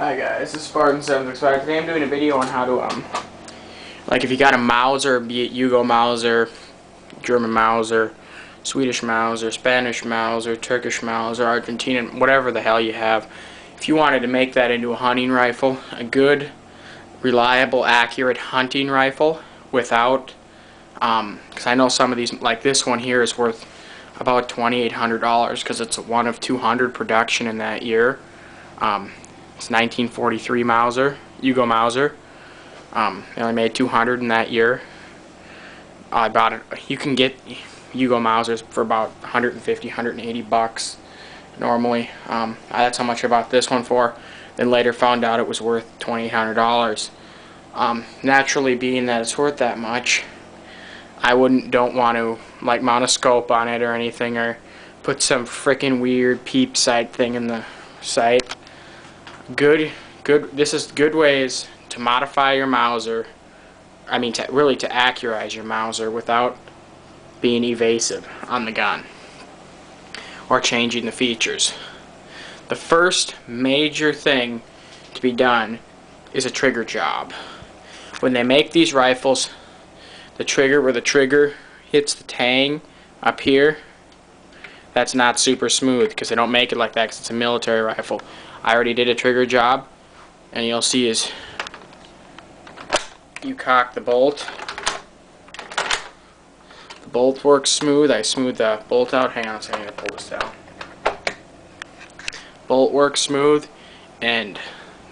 Hi guys, this is Spartan765. Today I'm doing a video on how to, like if you got a Mauser, be it Yugo Mauser, German Mauser, Swedish Mauser, Spanish Mauser, Turkish Mauser, Argentinian, whatever the hell you have. If you wanted to make that into a hunting rifle, a good, reliable, accurate hunting rifle without, because I know some of these, like this one here is worth about $2,800 because it's a 1 of 200 production in that year. It's 1943 Mauser, Yugo Mauser. They only made 200 in that year. I bought it. You can get Yugo Mausers for about 150, 180 bucks normally. That's how much I bought this one for. Then later found out it was worth $2,800. Naturally, being that it's worth that much, I don't want to like mount a scope on it or anything, or put some freaking weird peep sight thing in the sight. This is good ways to modify your Mauser. I mean, really to accurize your Mauser without being evasive on the gun or changing the features. The first major thing to be done is a trigger job. When they make these rifles, the trigger, where the trigger hits the tang up here, that's not super smooth because they don't make it like that because it's a military rifle. I already did a trigger job, and you'll see is you cock the bolt. The bolt works smooth. I smooth the bolt out. Hang on a second, I need to pull this down. Bolt works smooth, and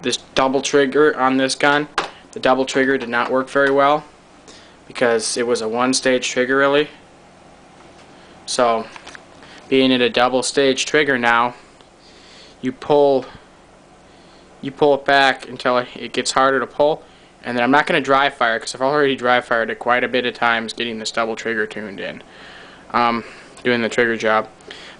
this double trigger on this gun, the double trigger did not work very well because it was a one-stage trigger really. So, being it a double-stage trigger now, you pull it back until it gets harder to pull, and then I'm not going to dry fire because I've already dry fired it quite a bit of times getting this double trigger tuned in, doing the trigger job.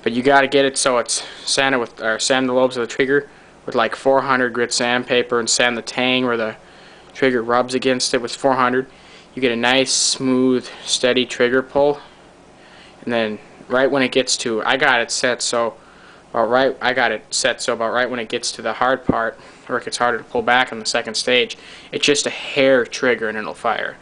But you got to get it so it's sanded with, or sand the lobes of the trigger with like 400 grit sandpaper, and sand the tang where the trigger rubs against it with 400. You get a nice, smooth, steady trigger pull, and then right when it gets to, I got it set so about right when it gets to the hard part, where it gets harder to pull back on the second stage, it's just a hair trigger and it'll fire.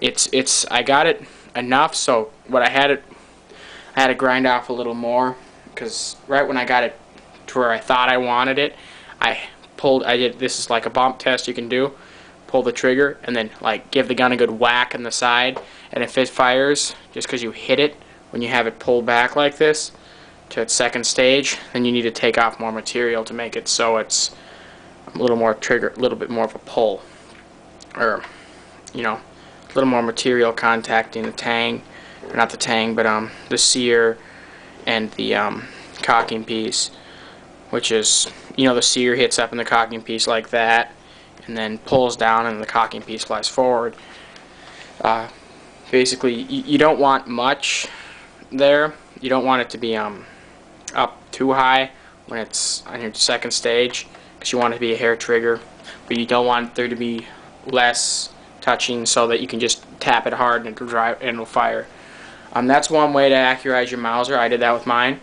I got it enough so I had to grind off a little more, because right when I got it to where I thought I wanted it, this is like a bump test you can do. Pull the trigger and then like give the gun a good whack in the side, and if it fires, just because you hit it when you have it pulled back like this to its second stage, then you need to take off more material to make it so it's a little more trigger, a little bit more of a pull, or a little more material contacting the tang, or not the tang, but the sear and the cocking piece, which is, the sear hits up in the cocking piece like that, and then pulls down, and the cocking piece flies forward. Basically, you don't want much there. You don't want it to be up too high when it's on your second stage, because you want it to be a hair trigger, but you don't want there to be less touching so that you can just tap it hard and it'll fire. That's one way to accurize your Mauser. I did that with mine.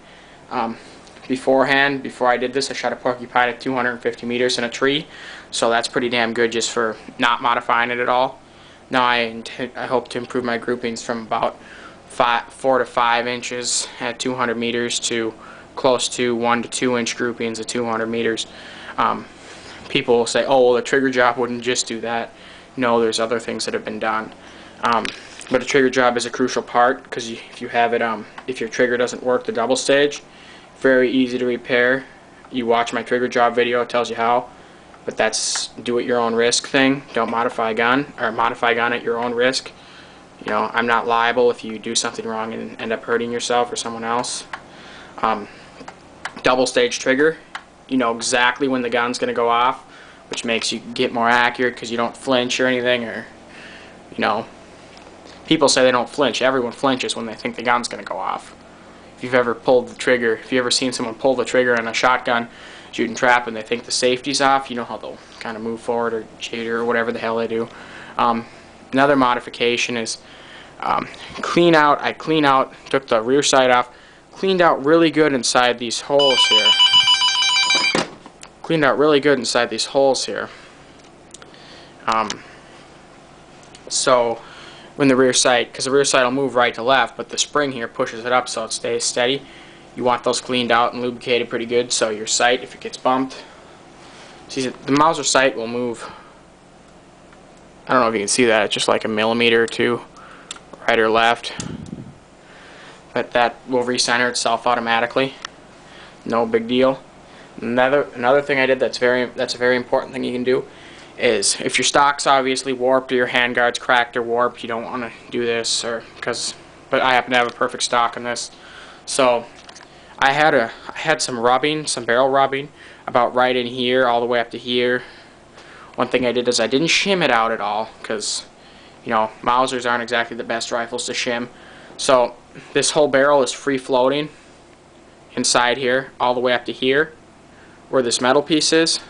Before I did this, I shot a porcupine at 250 meters in a tree, so that's pretty damn good just for not modifying it at all. Now I hope to improve my groupings from about 4 to 5 inches at 200 meters to close to 1 to 2 inch groupings at 200 meters. People will say, oh, well, the trigger job wouldn't just do that. No, there's other things that have been done. But a trigger job is a crucial part, because if you have it, if your trigger doesn't work the double stage, very easy to repair. You watch my trigger job video, it tells you how. But that's do at your own risk thing. Don't modify a gun, or modify a gun at your own risk. I'm not liable if you do something wrong and end up hurting yourself or someone else. Double stage trigger, you know exactly when the gun's going to go off, which makes you get more accurate because you don't flinch or anything, or people say they don't flinch. Everyone flinches when they think the gun's going to go off. If you've ever pulled the trigger, if you've ever seen someone pull the trigger on a shotgun shooting trap and they think the safety's off, you know how they'll kind of move forward or jitter or whatever the hell they do. Another modification is clean out. I took the rear sight off, cleaned out really good inside these holes here. cleaned out really good inside these holes here. So when the rear sight, because the rear sight will move right to left, but the spring here pushes it up so it stays steady. You want those cleaned out and lubricated pretty good, so your sight, if it gets bumped, see, the Mauser sight will move. I don't know if you can see that, it's just like a millimeter or two, right or left. But that will recenter itself automatically. No big deal. Another thing I did that's a very important thing you can do is if your stock's obviously warped or your handguard's cracked or warped, you don't want to do this, but I happen to have a perfect stock on this. So I had some rubbing, some barrel rubbing about right in here all the way up to here. One thing I did is I didn't shim it out at all, because you know, Mausers aren't exactly the best rifles to shim. So this whole barrel is free floating inside here all the way up to here where this metal piece is.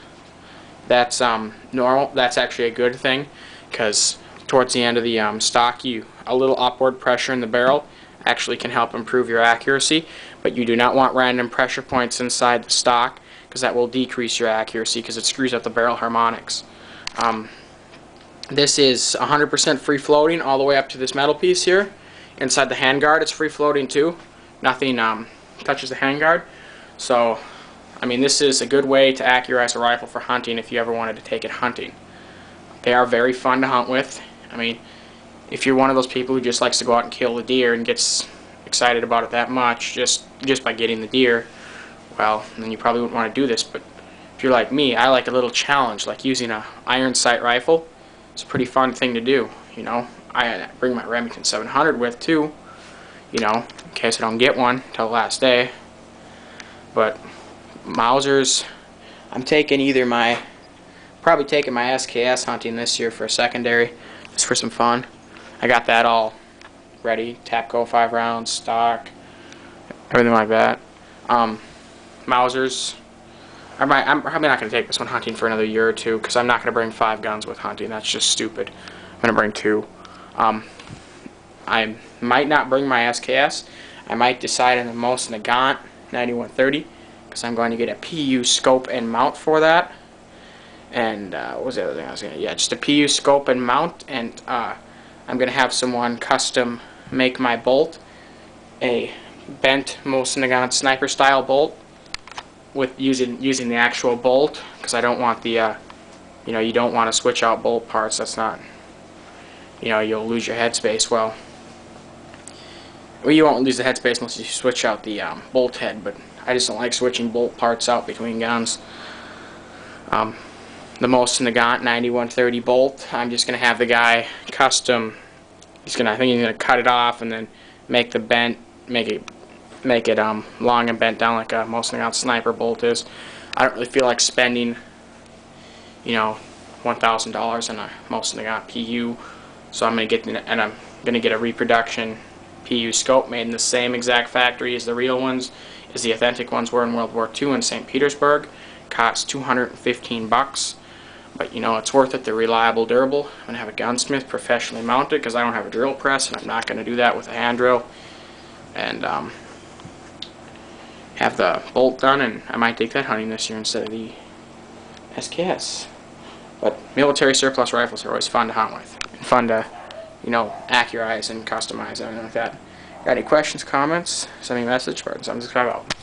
That's normal. That's actually a good thing, because towards the end of the stock, a little upward pressure in the barrel actually can help improve your accuracy, but you do not want random pressure points inside the stock, because that will decrease your accuracy because it screws up the barrel harmonics. This is 100% free floating all the way up to this metal piece here. Inside the handguard, it's free floating too. Nothing touches the handguard. So I mean, this is a good way to accurize a rifle for hunting if you ever wanted to take it hunting. They are very fun to hunt with. I mean, if you're one of those people who just likes to go out and kill the deer and gets excited about it that much just by getting the deer, well, then you probably wouldn't want to do this. But if you're like me, I like a little challenge, like using an iron sight rifle. It's a pretty fun thing to do, you know. I bring my Remington 700 with too, you know, in case I don't get one till the last day. But Mausers, I'm taking probably taking my SKS hunting this year for a secondary, just for some fun. I got that all ready, TAPCO 5 rounds, stock, everything like that. Mausers, I'm probably not going to take this one hunting for another year or two, because I'm not going to bring 5 guns with hunting. That's just stupid. I'm going to bring 2. I might not bring my SKS. I might decide on the most Nagant 9130, because I'm going to get a PU scope and mount for that. And what was the other thing I was going to? Yeah, just a PU scope and mount. And I'm going to have someone custom make my bolt a bent Most Nagant sniper style bolt with using the actual bolt, because I don't want the you know, you don't want to switch out bolt parts. That's not, you know, you'll lose your headspace. Well, you won't lose the headspace unless you switch out the bolt head, but I just don't like switching bolt parts out between guns. The Most Nagant 9130 bolt, I'm just going to have the guy custom, I think he's going to cut it off and then make the bent, make it long and bent down like a Most Nagant sniper bolt is. I don't really feel like spending, you know, $1,000 on a Most Nagant PU, so I'm going to get a reproduction PU scope made in the same exact factory as the real ones, as the authentic ones were in World War II in St. Petersburg. Costs $215, but you know, it's worth it. They're reliable, durable. I'm going to have a gunsmith professionally mount it, because I don't have a drill press, and I'm not going to do that with a hand drill. And have the bolt done, and I might take that hunting this year instead of the SKS. But military surplus rifles are always fun to hunt with, and fun to, you know, accurize and customize, everything like that. Got any questions, comments? Send me a message, or subscribe out.